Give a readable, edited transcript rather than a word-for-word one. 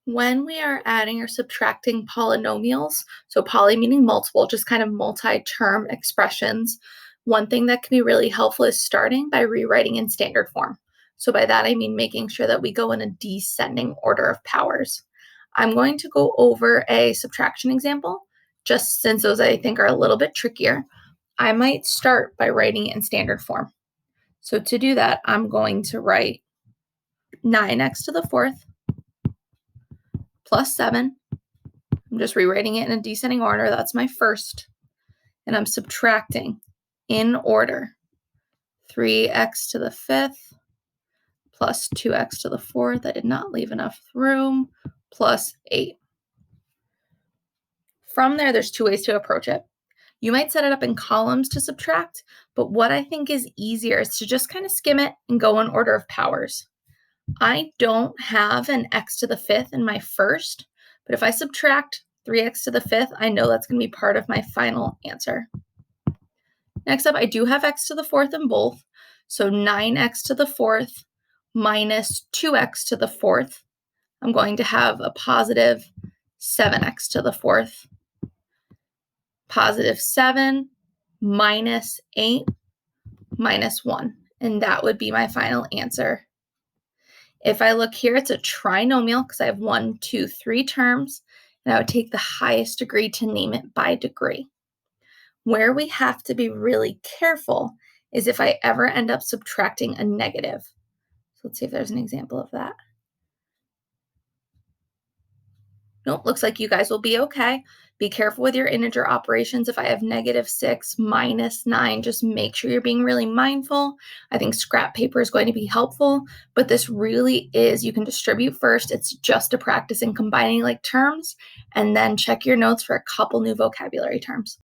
When we are adding or subtracting polynomials, so poly meaning multiple, just kind of multi-term expressions, one thing that can be really helpful is starting by rewriting in standard form. So by that, I mean making sure that we go in a descending order of powers. I'm going to go over a subtraction example, just since those I think are a little bit trickier. I might start by writing it in standard form. So to do that, I'm going to write 9x to the fourth plus 7. I'm just rewriting it in a descending order. That's my first. And I'm subtracting in order 3x to the fifth plus 2x to the fourth. I did not leave enough room, plus 8. From there, there's two ways to approach it. You might set it up in columns to subtract, but what I think is easier is to just kind of skim it and go in order of powers. I don't have an x to the fifth in my first, but if I subtract 3x to the fifth, I know that's going to be part of my final answer. Next up, I do have x to the fourth in both, so 9x to the fourth minus 2x to the fourth. I'm going to have a positive 7x to the fourth. Positive 7 minus 8 minus 1, and that would be my final answer. If I look here, it's a trinomial because I have 1, 2, 3 terms, and I would take the highest degree to name it by degree. Where we have to be really careful is if I ever end up subtracting a negative. So let's see if there's an example of that. Nope, looks like you guys will be okay. Be careful with your integer operations. If I have -6 minus 9, just make sure you're being really mindful. I think scrap paper is going to be helpful, but this really is, you can distribute first. It's just a practice in combining like terms, and then check your notes for a couple new vocabulary terms.